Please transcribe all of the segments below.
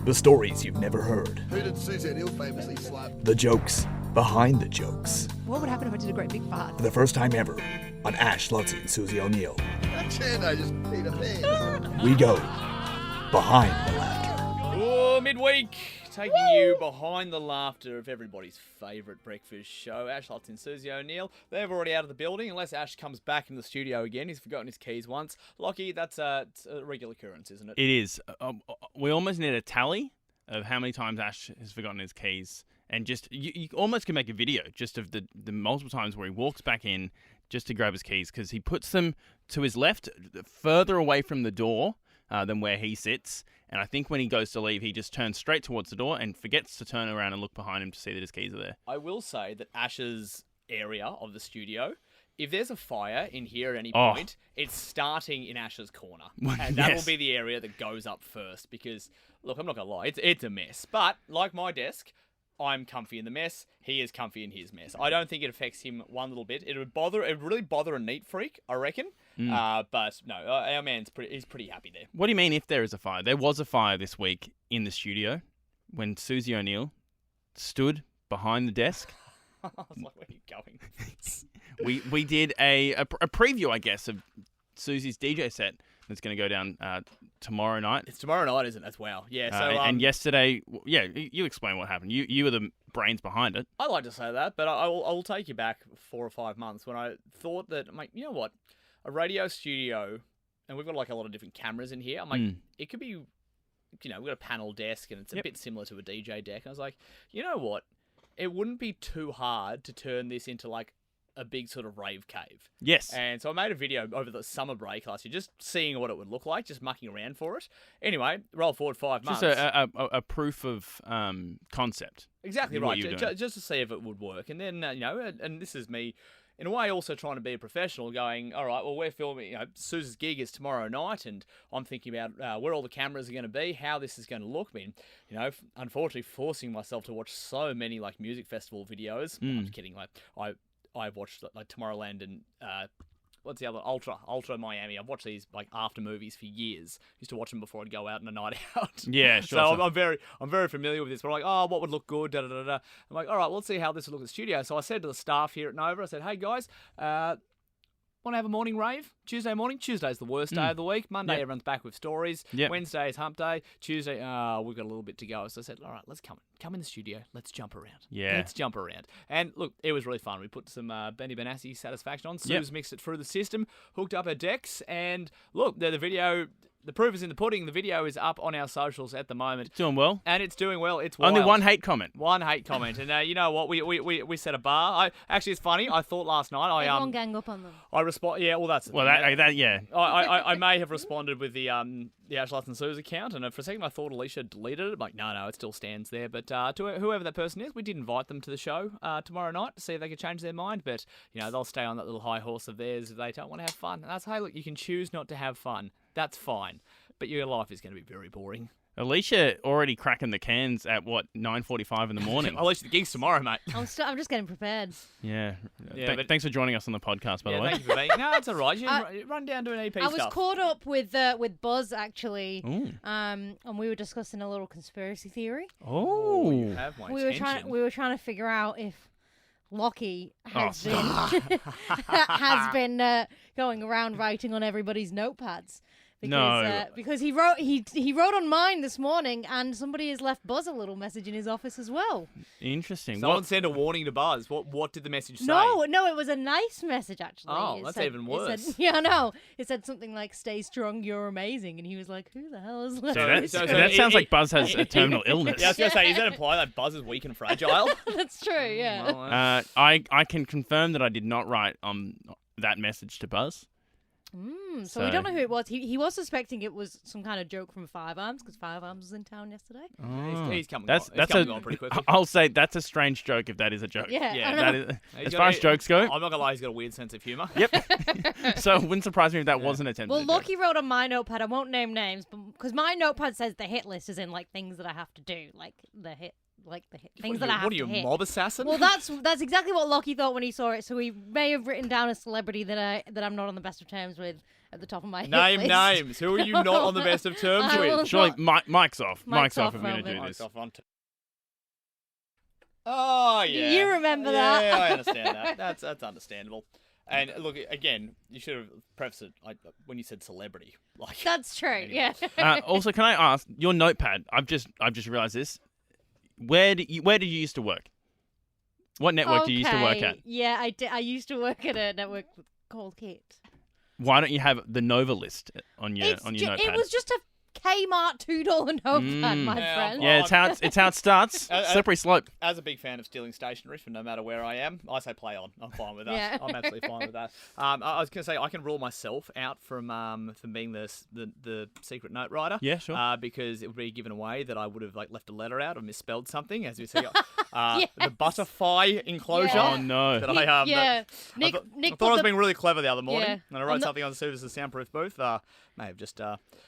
The stories you've never heard. Who did Suse and Lachie famously slap? The jokes behind the jokes. What would happen if I did a great big fart? For the first time ever on Ash, Lachie, and Susie O'Neill. And I just peed a pants. We go behind the laughter. Oh, midweek, taking you behind the laughter of everybody's favourite breakfast show. Ash, Lachie, and Susie O'Neill. They're already out of the building, unless Ash comes back in the studio again. He's forgotten his keys once. Lachie, that's it's a regular occurrence, isn't it? It is. We almost need a tally of how many times Ash has forgotten his keys. And just, you almost can make a video just of the multiple times where he walks back in just to grab his keys, because he puts them to his left, further away from the door than where he sits. And I think when he goes to leave, he just turns straight towards the door and forgets to turn around and look behind him to see that his keys are there. I will say that Ash's area of the studio, if there's a fire in here at any point, it's starting in Ash's corner. And that will be the area that goes up first because, look, I'm not going to lie, it's a mess. But like my desk, I'm comfy in the mess. He is comfy in his mess. I don't think it affects him one little bit. It would really bother a neat freak, I reckon. But no, our man's he's pretty happy there. What do you mean if there is a fire? There was a fire this week in the studio when Susie O'Neill stood behind the desk. I was like, where are you going? We did a preview, I guess, of Susie's DJ set that's going to go down tomorrow night. It's tomorrow night, isn't it? Wow. Yeah. So and yesterday, you explain what happened. You were the brains behind it. I like to say that, but I will take you back 4 or 5 months when I thought that, I'm like, you know what? A radio studio, and we've got like a lot of different cameras in here. I'm like, it could be, we've got a panel desk, and it's a bit similar to a DJ deck. I was like, you know what? It wouldn't be too hard to turn this into like a big sort of rave cave. Yes. And so I made a video over the summer break last year, just seeing what it would look like, just mucking around for it. Anyway, roll forward 5 months. Just a proof of concept. Exactly right. Just to see if it would work. And then, and this is me, in a way, also trying to be a professional, going, all right, well, we're filming, Suze's gig is tomorrow night, and I'm thinking about where all the cameras are going to be, how this is going to look. I mean, unfortunately, forcing myself to watch so many, like, music festival videos. I'm just kidding. Like, I've watched, like, Tomorrowland and, what's the other? Ultra Miami. I've watched these, like, after movies for years. Used to watch them before I'd go out on a night out. Yeah, sure. So I'm very familiar with this. But I'm like, oh, what would look good? Da da da da. I'm like, all right, well, let's see how this would look at the studio. So I said to the staff here at Nova, I said, hey guys, want to have a morning rave? Tuesday morning? Tuesday's the worst day of the week. Monday, everyone's back with stories. Wednesday is hump day. Tuesday, we've got a little bit to go. So I said, all right, let's come in the studio. Let's jump around. Yeah. Let's jump around. And look, it was really fun. We put some Benny Benassi Satisfaction on. Suze mixed it through the system, hooked up her decks, and look, the video... The proof is in the pudding. The video is up on our socials at the moment. It's doing well. And it's doing well. It's wild. Only one hate comment. One hate comment. And you know what? We set a bar. Actually, it's funny. I thought last night Everyone gang up on them. I respond. Yeah, well, that's... Well, yeah. I may have responded with the Ash, Lachie and Suze account, and for a second I thought Alicia deleted it. I'm like, no, it still stands there. But to whoever that person is, we did invite them to the show tomorrow night to see if they could change their mind. But, they'll stay on that little high horse of theirs if they don't want to have fun. And that's, hey, look, you can choose not to have fun. That's fine. But your life is going to be very boring. Alicia already cracking the cans at, 9:45 in the morning? Alicia, the gig's tomorrow, mate. I'm just getting prepared. Yeah. But thanks for joining us on the podcast, by the way. Thank you for being... No, it's all right. You run down to an EP stuff. I was caught up with Buzz, actually, and we were discussing a little conspiracy theory. Oh, you have my attention. We were trying to figure out if Lachie has been going around writing on everybody's notepads. Because he wrote on mine this morning, and somebody has left Buzz a little message in his office as well. Interesting. Someone sent a warning to Buzz. What did the message say? No, it was a nice message, actually. Oh, that's even worse. I know. It said something like, "Stay strong, you're amazing," and he was like, "Who the hell is left?" That sounds like Buzz has a terminal illness. Yeah, I was going to say, does that imply that Buzz is weak and fragile? That's true. Yeah. I can confirm that I did not write that message to Buzz. So we don't know who it was. He was suspecting it was some kind of joke from Five Arms, because Five Arms was in town yesterday. He's coming on pretty quickly. I'll say that's a strange joke if that is a joke. Yeah. That is, as far as jokes go. I'm not going to lie, he's got a weird sense of humour. Yep. So it wouldn't surprise me if that wasn't attempted. Well, Lachie wrote on my notepad, I won't name names, but because my notepad says the hit list is in like things that I have to do, like the hit like the things that I have What are you, to hit. mob assassin? Well, that's exactly what Lachie thought when he saw it. So he may have written down a celebrity that I'm not on the best of terms with at the top of my hit Name list. names. Who are you not on the best of terms I will with? Surely not- Mike's off. Mike's off if we're going to do moment. this. Oh, yeah. You remember that? Yeah, I understand that. That's understandable. And look, again, you should have prefaced it when you said celebrity. Like, That's true. Anyway. Yeah. Also, can I ask your notepad? I've just realised this. Where did you used to work? What network do you used to work at? Yeah, I did. I used to work at a network called Kit. Why don't you have the Nova list on your notepad? It was just a Kmart $2 notepad, my Yeah, friend. Yeah, it's how it starts. Slippery slope. as a big fan of stealing stationery from no matter where I am, I say play on. I'm fine with that. Yeah. I'm absolutely fine with that. I was going to say I can rule myself out from being the secret note writer. Yeah, sure. Because it would be given away that I would have left a letter out or misspelled something, as you see. Yes. The butterfly enclosure. Yeah. Oh no. That I Yeah. I Nick thought put I was the- being really clever the other morning, Yeah. and I wrote something on Suse's soundproof booth. May have just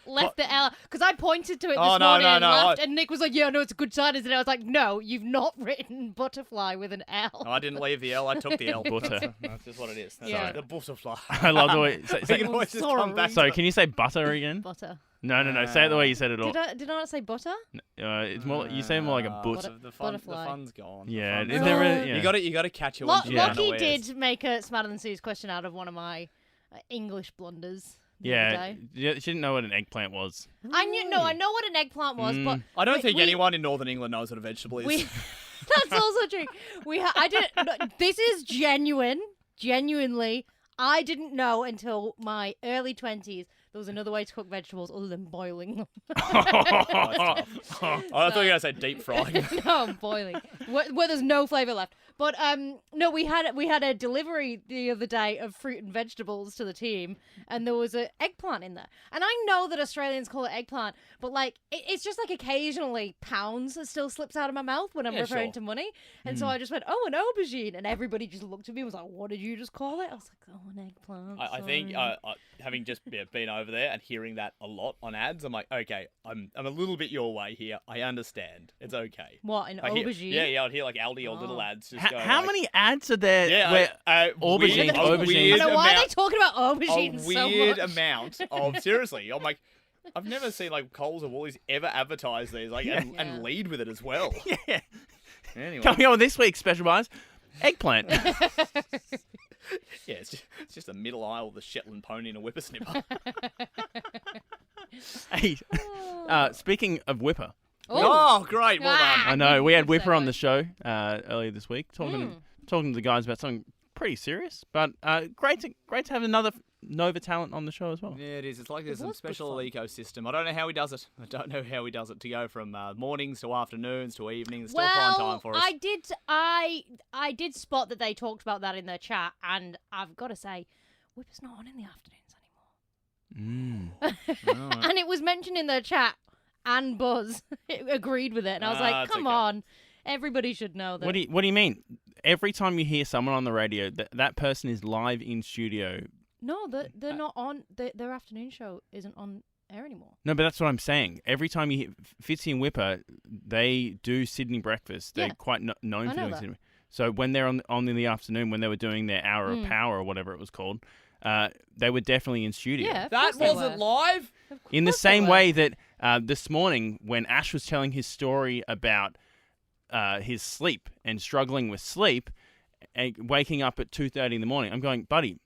left the L because I pointed to it this Oh, no, morning no, and no, laughed, and Nick was like, "Yeah, no, it's a good sign, isn't it?" I was like, "No, you've not written butterfly with an L." I didn't leave the L. I took the L. Butter. That's just what it is. That's Yeah. the butterfly. I love the way. You can always just come back. Sorry, to can you say butter again? Butter. No. Say it the way you said it all. Did I not say butter? It's more. You say more like a butt. The Butterfly. fun's gone. The Yeah, fun's is gone. there a, yeah. You got to catch it Lo- when she's Lachie unawares. did make a Smarter Than Sue's question out of one of my English blunders. The other Yeah, day. yeah, she didn't know what an eggplant was. I know what an eggplant was, but I don't we- think we- anyone in Northern England knows what a vegetable is. We, that's also true. I didn't. No, this is genuinely. I didn't know until my early 20s there was another way to cook vegetables other than boiling them. I thought you were going to say deep frying. No, boiling. Where there's no flavour left. But no, we had a delivery the other day of fruit and vegetables to the team, and there was an eggplant in there. And I know that Australians call it eggplant, but like it's just like occasionally pounds that still slips out of my mouth when I'm Yeah, referring sure. to money. And so I just went, "Oh, an aubergine," and everybody just looked at me and was like, "What did you just call it?" I was like, "Oh, an eggplant." I think sorry." having just been over there and hearing that a lot on ads, I'm like, okay, I'm a little bit your way here. I understand. It's okay. What, an I hear- aubergine? Yeah, I'd hear like Aldi or little ads just go How like, many ads are there? Yeah, where aubergine. aubergine. I know, why are they talking about aubergines A so weird much? amount of seriously. I'm like, I've never seen like Coles or Woolies ever advertise these like and Yeah. lead with it as well. Yeah. Anyway, Coming on with this week's special buys, eggplant. yeah, it's just a middle aisle with a Shetland pony and a whippersnipper. Hey, speaking of Whipper, Oh, great! Well Ah. I done. know we had Good Whipper on segue. the show earlier this week, talking to the guys about something pretty serious, but great to have another Nova talent on the show as well. Yeah, it is. It's like there's some was good special fun. ecosystem. I don't know how he does it. I don't know how he does it to go from mornings to afternoons to evenings. Still Well, prime time for us. I did spot that they talked about that in their chat, and I've got to say, Whipper's not on in the afternoons anymore. And it was mentioned in their chat, and Buzz agreed with it, and I was Ah, like, that's come okay. on, everybody should know that. What do you mean? Every time you hear someone on the radio, that person is live in studio. No, they're not on. Their afternoon show isn't on air anymore. No, but that's what I'm saying. Every time you hear Fitzy and Whipper, they do Sydney breakfast. They're Yeah. quite known I for know doing that. Sydney. So when they're on in the afternoon, when they were doing their hour of power or whatever it was called, they were definitely in studio. Yeah, of that course they wasn't were. live. In the course they same were. way that this morning, when Ash was telling his story about his sleep and struggling with sleep, and waking up at 2:30 in the morning, I'm going, buddy,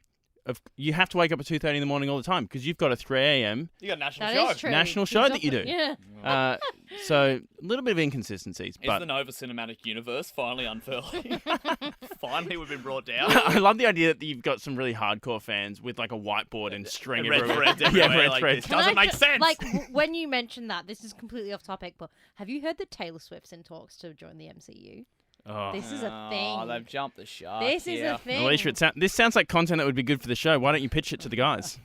you have to wake up at 2:30 in the morning all the time because you've got a 3 a.m. You got a national That show. is true. national He's show up that you at- do. Yeah. So a little bit of inconsistencies, Is but the Nova Cinematic Universe finally unfurling? Finally, we've been brought down. I love the idea that you've got some really hardcore fans with like a whiteboard and string Red everywhere. threads everywhere. Yeah, red like, threads. this doesn't make sense. Like when you mentioned that, this is completely off topic, but have you heard that Taylor Swift's in talks to join the MCU? Oh. This is a Oh, thing. they've jumped the shark. This is here. a thing. Alicia, this sounds like content that would be good for the show. Why don't you pitch it to the guys?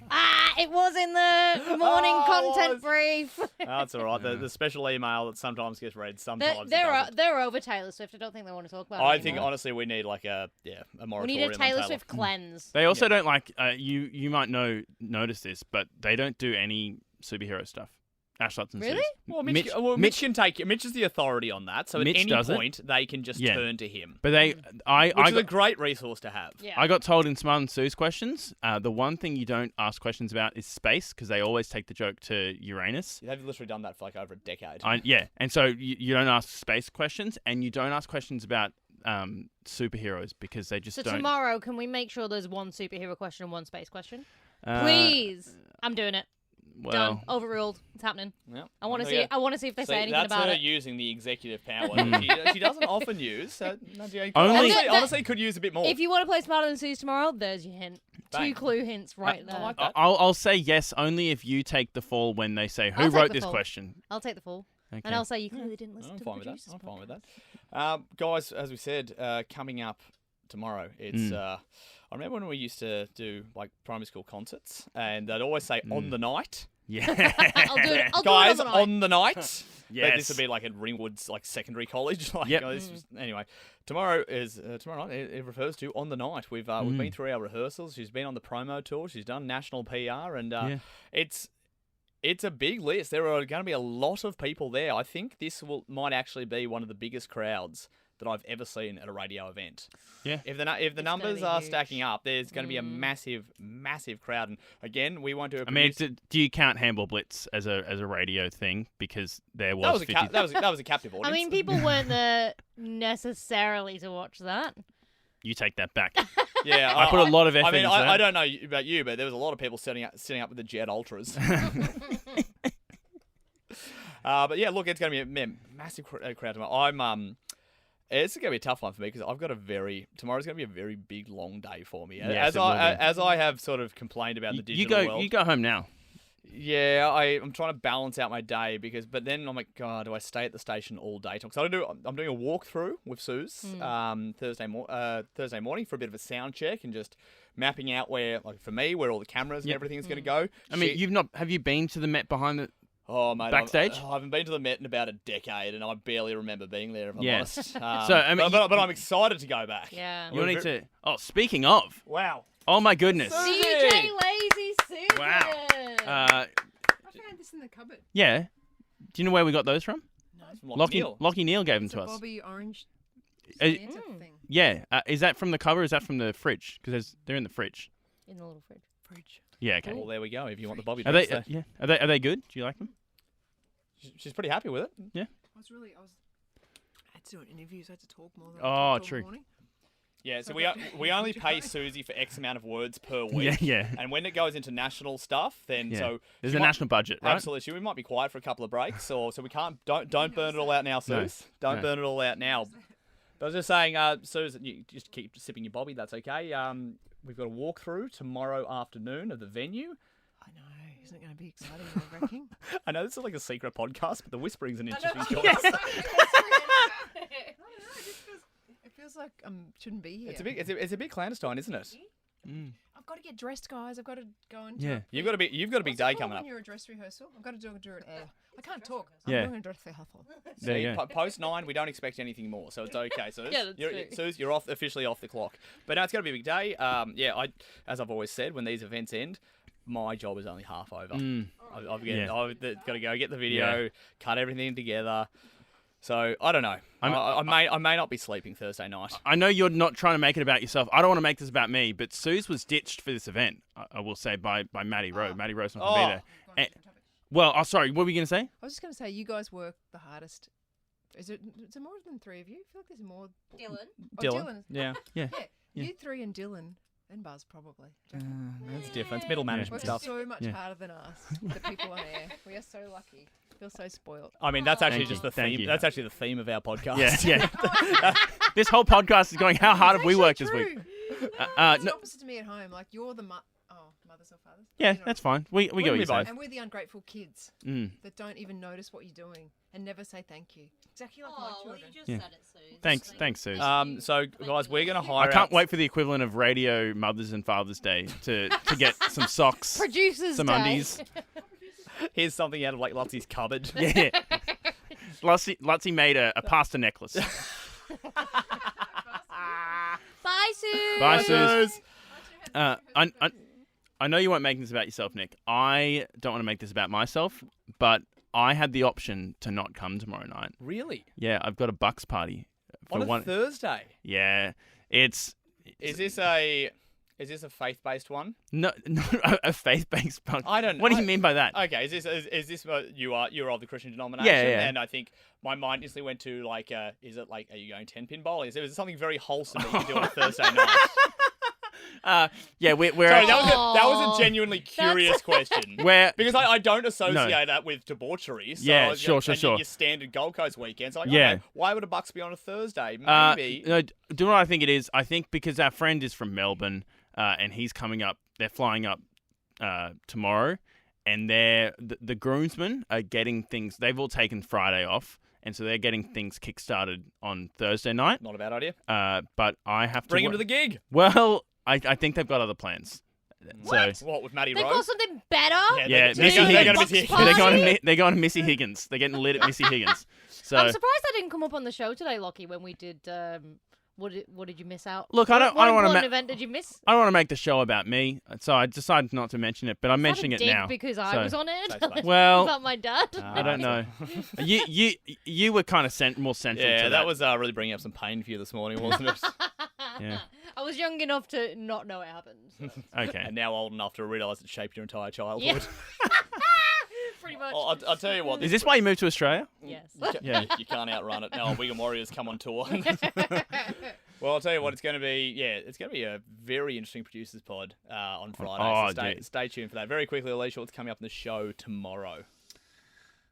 It was in the morning Oh, it content was. brief. That's all right. The special email that sometimes gets read, sometimes it They're doesn't. they're over Taylor Swift. I don't think they want to talk about it I anymore. think honestly we need like a we moratorium. need a on Taylor Swift cleanse. They also don't like you might notice this, but they don't do any superhero stuff Ash Lutz and Really? Suze. Well, Mitch can take it. Mitch is the authority on that, so at Mitch any does it. point they can just Yeah. turn to him, But I which is a got, great resource to have. Yeah. I got told in Smart and Sue's questions, the one thing you don't ask questions about is space because they always take the joke to Uranus. They've literally done that for like over a decade. And so you don't ask space questions and you don't ask questions about superheroes because they just So don't. tomorrow, can we make sure there's one superhero question and one space question? Uh, Please. I'm doing it. Well, Done. Overruled. It's happening. Yeah. I want to Well, see. yeah. I want to see if they say anything that's about her it. using the executive power. Mm. she doesn't often use. So, no, Only- honestly, could use a bit more. If you want to play Smarter Than Suze tomorrow, there's your hint. Bang. 2 clue hints right I there. like that. I'll say yes only if you take the fall when they say who I'll take wrote the this fall. question. I'll take the fall. Okay. And I'll say you clearly didn't listen I'm to fine the with that. producers. I'm fine with that. Guys, as we said, coming up tomorrow, it's. I remember when we used to do like primary school concerts, and they'd always say on the night. Yeah. I'll do it. I'll Guys, do it on the night. on the night. Yes. This would be like at Ringwood's like secondary college. Like, Yep. Anyway, tomorrow is tomorrow night. It refers to on the night. We've been through our rehearsals. She's been on the promo tour. She's done national PR, and it's a big list. There are going to be a lot of people there. I think this might actually be one of the biggest crowds that I've ever seen at a radio event. Yeah. If the numbers be are huge. stacking up, there's going to be a massive, massive crowd. And again, we won't do a. I mean, do you count Handball Blitz as a radio thing because there was that was 50... that was a captive audience. I mean, people weren't there necessarily to watch that. You take that back. yeah, I put a lot of effort I mean, into that. I don't know about you, but there was a lot of people sitting up with the Jet Ultras. But yeah, look, it's going to be a massive crowd tomorrow. It's going to be a tough one for me because tomorrow's going to be a very big, long day for me. Yes, as I have sort of complained about the digital world. You go home now. Yeah, I'm trying to balance out my day but then I'm like, God, do I stay at the station all day? So I'm doing a walkthrough with Suse Thursday morning for a bit of a sound check and just mapping out where all the cameras and everything's going to go. I mean, have you been to the Met behind the... Oh, mate, backstage? I haven't been to the Met in about a decade, and I barely remember being there, if I'm Yeah. honest. I mean, but I'm excited to go back. Yeah. You'll need to... Oh, speaking of... Wow. Oh, my goodness. DJ Lazy Susan. Wow. I found this in the cupboard. Yeah. Do you know where we got those from? From Lachie Neal. Lachie Neal gave them It's to a us. Bobby Orange Uh, Santa thing. Yeah. Is that from the cover or is that from the fridge? Because they're in the fridge. In the little fridge. Fridge. Yeah, okay. Well, there we go. If you want the Bobby Are they, drinks, are they good? Do you like them? she's pretty happy with it. I had to do an interview, so I had to talk more than Oh, I talked all true. morning. Yeah, so So we I've got- we only pay Susie for X amount of words per week. Yeah, yeah. And when it goes into national stuff, then Yeah. so There's she a might- national budget, right? Absolutely, we might be quiet for a couple of breaks, so we can't don't burn it all out now, No. Suze. Don't No. burn it all out now. But I was just saying, Suze, you just keep sipping your Bobby. That's okay. We've got a walkthrough tomorrow afternoon of the venue. I know. Isn't it going to be exciting and nerve-wracking? I know this is like a secret podcast, but the whispering's an interesting choice. I don't know. It feels like I shouldn't be here. It's a bit clandestine, isn't it? I've got to get dressed, guys. I've got to go and Yeah. You've got a big What's day it called coming when up. you're a dress rehearsal? I've got to do it. I can't talk. Yeah. I'm doing a dress rehearsal. There you go. Post 9, we don't expect anything more, so it's okay. Suze. Yeah, that's true. Suze, you're officially off the clock. But no, it's going to be a big day. As I've always said, when these events end, my job is only half over. I've got to go get the video, cut everything together. So I don't know. I may not be sleeping Thursday night. I know you're not trying to make it about yourself. I don't want to make this about me, but Suze was ditched for this event, I will say, by Maddie Rowe. Maddie Rowe's not going to be there. Well, sorry, what were you going to say? I was just going to say, you guys work the hardest. Is there more than 3 of you? I feel like there's more. Dylan. Oh, Dylan. Yeah. Yeah. Yeah. You 3 and Dylan and Buzz probably. That's different. It's middle management Work stuff. so much Yeah. harder than us, the people on air. We are so lucky. Feel so spoiled. I mean, that's actually Thank just you. the Thank theme. you. That's actually the theme of our podcast. Yeah. This whole podcast is going, how hard have we worked this week? It's No, opposite to me at home. Like you're the mothers or fathers. yeah, You know that's fine. We get what we you're saying. And we're the ungrateful kids that don't even notice what you're doing and never say thank you. Exactly like my children. Yeah. said it, Suze. Thanks, Suze. So guys, we're gonna I hire. can't wait for the equivalent of Radio Mother's and Father's Day to get some socks, Producers some Day. undies. Here's something out of like Lottie's cupboard. Yeah. Lutzi made a pasta necklace. Bye, Suze. Bye, Suze. I know you won't make this about yourself, Nick. I don't want to make this about myself, but I had the option to not come tomorrow night. Really? Yeah, I've got a Bucks party. On a Thursday? Yeah, it's Is this a faith-based one? no a faith-based Bucks. I don't know. What do you mean by that? Okay, is this you're of the Christian denomination? Yeah. And I think my mind instantly went to like, is it like, are you going 10-pin bowling? Is it something very wholesome that you do on a Thursday night? Yeah, we're Sorry, that was a genuinely curious question. Because I don't associate that with debauchery. So Yeah, I was sure. Your standard Gold Coast weekends. Like, Yeah. okay, why would a Bucks be on a Thursday? Maybe. No, do you know what I think it is? I think because our friend is from Melbourne, and he's coming up. They're flying up tomorrow, and the groomsmen are getting things. They've all taken Friday off, and so they're getting things kickstarted on Thursday night. Not a bad idea. But I have to Bring him to the gig. Well, I think they've got other plans. What? So, What, with Matty They've Rowe? got something better. yeah, they're Missy gonna- they're Higgins. gonna be- They're going to Missy Higgins. They're getting lit at Missy Higgins. So I'm surprised that didn't come up on the show today, Lachie, when we did. What did you miss out? Look, I don't What want to. important event did you miss? I don't want to make the show about me, so I decided not to mention it. But I'm mentioning it Dig now. because I So- was on it. Safe space. Well, About my dad. I don't know. You were kind of more central Yeah, to that was really bringing up some pain for you this morning, wasn't it? Yeah. I was young enough to not know it happened. so. Okay. And now old enough to realise it shaped your entire childhood. Yeah. Pretty much. I'll tell you what. Is this why you moved to Australia? Yes. Yeah. You can't outrun it. Now Wigan Warriors come on tour. Well, I'll tell you what, it's going to be. Yeah, it's going to be a very interesting producers pod on Friday. Oh, so dude. stay tuned for that. Very quickly, Alicia, what's coming up in the show tomorrow?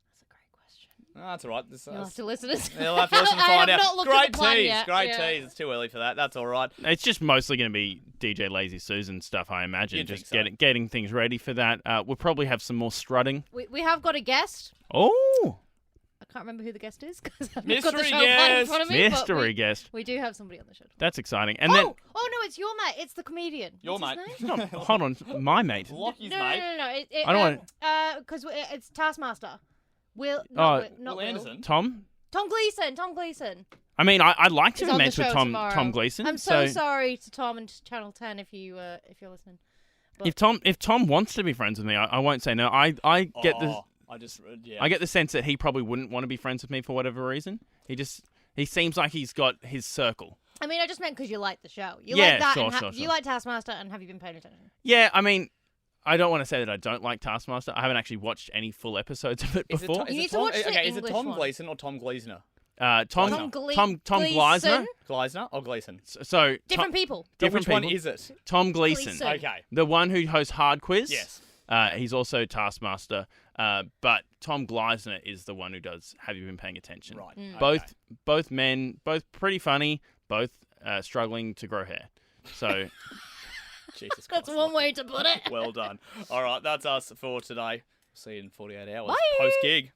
That's a great question. Oh, that's all right. You'll have to listen to You'll have to listen and I find have out. not looked Great at the plan tease. yet. Great Yeah. tease. It's too early for that. That's all right. It's just mostly going to be DJ Lazy Susan stuff, I imagine. You'd Just think so. getting things ready for that. We'll probably have some more strutting. We have got a guest. Oh, I can't remember who the guest is because I've not got the Mystery show plan in guest. front of me. but mystery guest. We do have somebody on the show. That's exciting. And then, Oh no, it's your mate. It's the comedian. Your What's mate. his name? no, hold on, my mate. Lockie's No, mate. no. I don't Because it's Taskmaster. Will. Oh, Not Will Anderson. Tom. Tom Gleeson. I mean, I'd like to He's have on the met with show Tom tomorrow. Gleeson. I'm so sorry to Tom and to Channel 10 if you're listening. If Tom wants to be friends with me, I won't say no. I get the I get the sense that he probably wouldn't want to be friends with me for whatever reason. He seems like he's got his circle. I mean, I just meant because you like the show. You Yeah, like that sure, and sure. You like Taskmaster, and have you been paying attention? Yeah, I mean, I don't want to say that I don't like Taskmaster. I haven't actually watched any full episodes of it before. You need to watch the Okay, is it English Tom one. Gleeson or Tom Gleesoner? Tom Gleeson. Gleisner. Gleisner or Gleeson? So Different people. different Which one people. is it? Tom Gleeson. Gleeson. Okay. The one who hosts Hard Quiz. Yes. He's also Taskmaster. But Tom Gleisner is the one who does Have You Been Paying Attention? Right. Both men, both pretty funny, both struggling to grow hair. So Jesus Christ. That's one way to put it. Well done. All right, that's us for today. See you in 48 hours. Bye. Post gig.